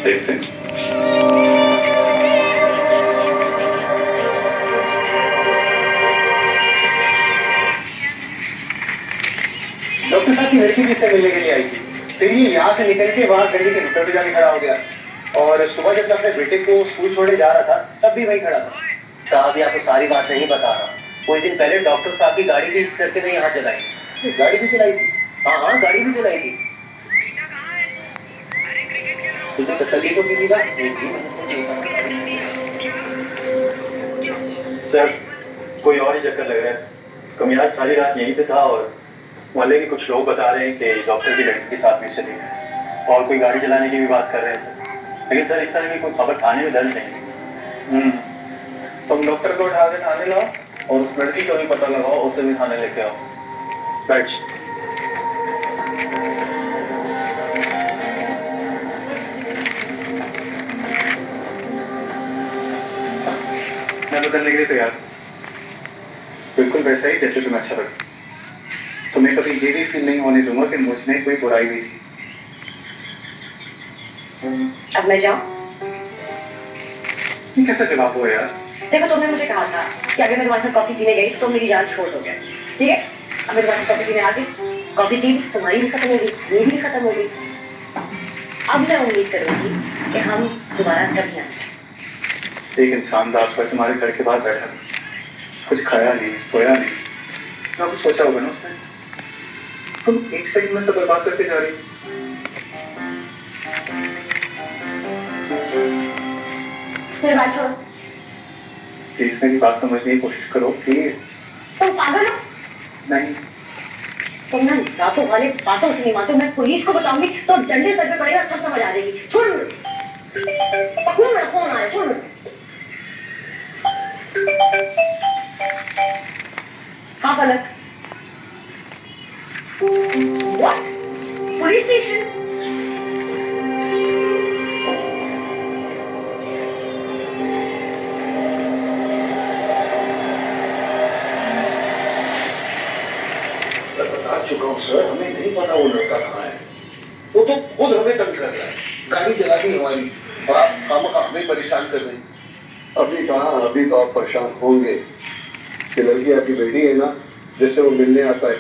देखते हैं। डॉक्टर साहब की लड़की भी इससे मिलने के लिए आई थी, फिर ये यहाँ से निकल के वहाँ गली के नुक्कड़ पे जाके खड़ा हो गया, और सुबह जब मैं अपने बेटे को स्कूल छोड़ने जा रहा था तब भी वहीं खड़ा था। साहब ये आपको सारी बात नहीं बता रहा, कुछ दिन पहले डॉक्टर साहब की गाड़ी भी इस लड़के ने यहाँ चलाई। गाड़ी भी चलाई थी? हाँ, गाड़ी भी चलाई थी। तुझे तसल्ली तो की थी ना? सर कोई और ही चक्कर लग रहा है। कमियाज सारी रात यहीं पे था और मोहल्ले के कुछ लोग बता रहे हैं कि डॉक्टर की लड़की के साथ भी चली है और कोई गाड़ी चलाने की भी बात कर रहे हैं सर। लेकिन सर इस तरह की कोई खबर थाने में दर्ज नहीं। तुम डॉक्टर को उठा के थाने लाओ और उस लड़की को भी पता लगाओ, उसे भी थाने लेके आओ। बैठ। मैं बदलने के लिए तैयार हूँ, बिल्कुल वैसा ही जैसे तुम्हें अच्छा लगे। तुम्हें कभी ये भी फील नहीं होने दूंगा कि मुझ में कोई बुराई भी थी। अब मैं जाऊं? ये कैसा जवाब हुआ यार? देखो तुमने मुझे कहा था कि अगर मैं तुम्हारे साथ कॉफी पीने गई तो तुम मेरी जान छोड़ दोगे, ठीक है? अब मैं तुम्हारे साथ कॉफी पीने आ गई, कॉफी पी तुम्हारी भी खत्म होगी, मेरी भी खत्म होगी। अब मैं उम्मीद करूंगी कि हम दोबारा कभी आए। एक इंसान रात भर तुम्हारे घर के बाहर बैठा था, कुछ खाया नहीं, सोया नहीं, ना कुछ सोचा होगा ना उसने। तुम एक सेकंड में सब बर्बाद करके जा रही हो। मेरी बात छोड़ो। प्लीज मेरी बात समझने की कोशिश करो प्लीज। तुम पागल हो? नहीं। तुम ना रातों वाले बातों से नहीं मानते। मैं पुलिस को बताऊंगी तो डंडे सर पे पड़ेगा, सब समझ आ जाएगी। छोड़ मुझे, पकड़ो मेरा फोन आ रहा है, छोड़ मुझे। हाँ फलक। What? Police station? मैं बता चुका हूँ सर, हमें नहीं पता वो लड़का कहाँ है। वो तो खुद हमें तंग कर रहा है, गाड़ी चला दी हमारी और आप खामखा हमें परेशान कर रहे हैं। अभी कहाँ, अभी तो आप परेशान होंगे कि लड़की आपकी बेटी है ना जिससे वो मिलने आता है।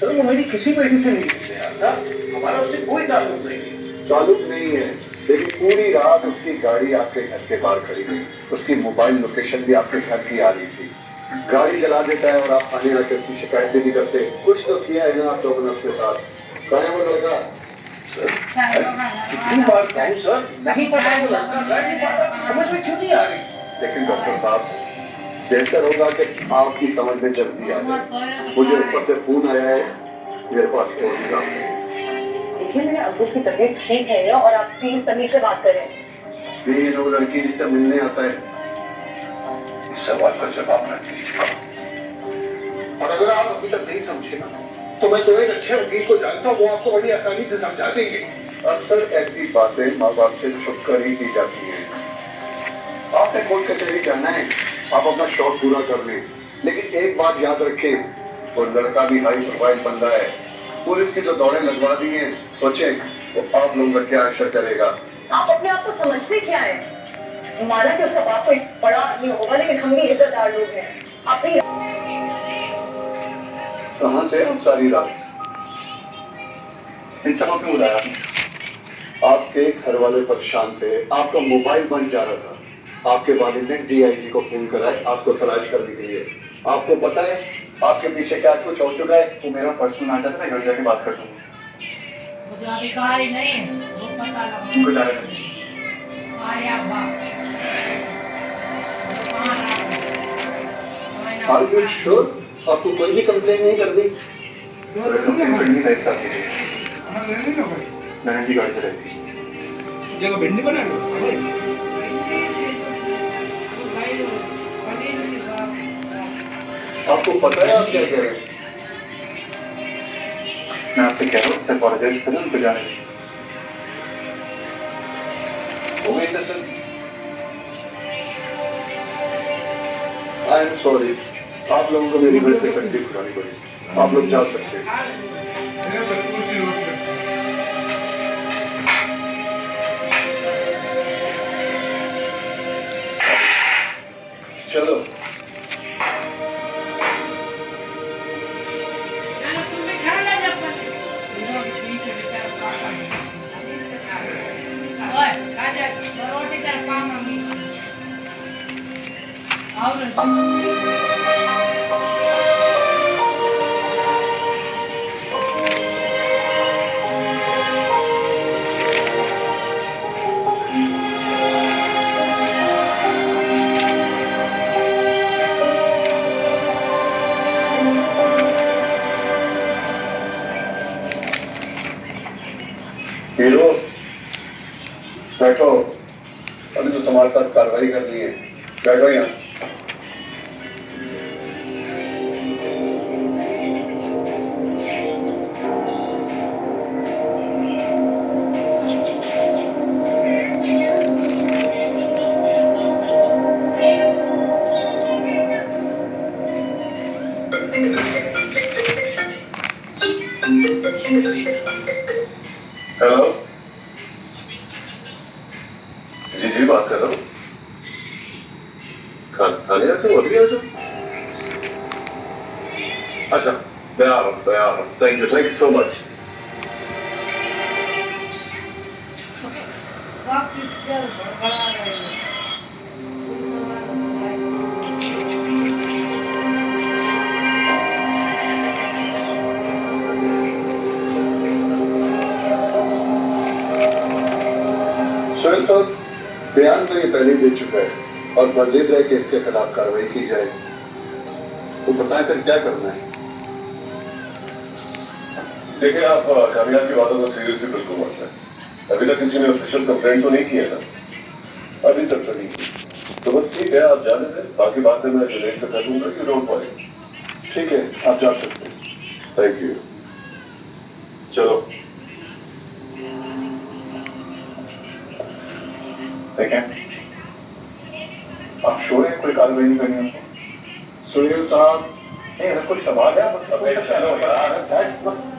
सर वो मेरी किसी बेटी से नहीं मिलने आता, हमारा उससे कोई ताल्लुक नहीं है। ताल्लुक नहीं है, लेकिन पूरी रात उसकी गाड़ी आपके घर के बाहर खड़ी हुई, उसकी मोबाइल लोकेशन भी आपके घर की आ रही थी। गाड़ी जला देता है और आप थाने आकर उसकी शिकायत भी नहीं करते। कुछ तो किया है ना आप लोगों ने उसके साथ। कहाँ है वो लड़का? कितनी बार कहूँ सर, नहीं पता वो लड़का गाड़ी पता, समझ में क्यों नहीं आ रही? लेकिन डॉक्टर साहब बेहतर होगा कि आपकी समझ में जल्दी आ जाए। मुझे ऊपर से फोन आया है, मेरे पास और भी काम है। देखिए मेरे अब्बू की तबीयत ठीक है और आप प्लीज तमीज से बात करें। ये वो लड़की जिससे मिलने आता है, इस सवाल का जवाब मैं दीजिएगा। और अगर आप अभी तक नहीं समझे ना, तो मैं तो एक अच्छे वकील को जानता हूँ, वो आपको बड़ी आसानी से समझा देंगे। अक्सर ऐसी बातें माँ बाप से छुप कर ही की जाती हैं। आपने कोर्ट कचहरी जाना है, आप अपना शौक पूरा कर लें, लेकिन एक बात याद रखें, वो लड़का भी हाई प्रोफाइल बंदा है। पुलिस की जो दौड़ें लगवा दी हैं, सोचें वो आप लोगों का क्या अक्षर करेगा। आप अपने आप को समझते क्या है? माना कि उसका बाप कोई बड़ा आदमी होगा, लेकिन हम भी इज्जतदार लोग हैं। अपनी कहाँ से हम सारी रात? इन सबों क्यों बुलाया आपने? आपके घर वाले परेशान थे, आपका मोबाइल बंद जा रहा था। आपके वालिद ने डीआईजी को फोन करा है आपको तलाश करने के लिए। आपको पता है आपके पीछे क्या कुछ हो चुका है? वो मेरा पर्सनल मैटर है, मैं घर जाके बात कर लूंगा। मुझे अधिकारी नहीं है, वो पता लगा। उनको जाने दो। आया बाप। Are you sure? आपको कोई भी कंप्लेन नहीं कर दी? कंप्लेन करनी है एक साथ के लिए। मैंने की गाड़ी चलाई थी। जगह भिंडी बना लो। आपको पता है आप क्या कह रहे हैं? मैं आपसे कह रहा हूँ सर, अपॉलोजाइज करें, उनको जाने दो। हो गई ना सर? आई एम सॉरी, आप लोगों को मेरी वजह से तकलीफ उठानी पड़ी। आप लोग जा सकते हैं। हीरो बैठो, अभी तो तुम्हारे साथ कार्रवाई करनी है। बैठो यहाँ। हेलो जी जी बात कर रहा हूँ। थाने रखे अभी आ जाओ। अच्छा मैं आ रहा हूँ। Thank you so much. Picture बड़ा रहे सुनील साहब, बयान तो ये पहले ही दे चुका है और मजीद है कि इसके खिलाफ कार्रवाई की जाए। तो बताएं फिर क्या करना है। देखिए आप कामयाब की बातों को सीरियसली बिल्कुल मत लें। अभी तक किसी ने ऑफिशियल कंप्लेंट तो नहीं की है ना? अभी तक तो नहीं की। तो बस ठीक है, आप जाने दें। बाकी बातें मैं जुनैद से कर लूंगा। You don't worry. ठीक है, आप जा सकते हैं। Thank you. चलो देखें, आप श्योर हैं कोई कार्रवाई नहीं करनी है? सुनील साहब, नहीं अगर कोई सवाल है आप चलो यार।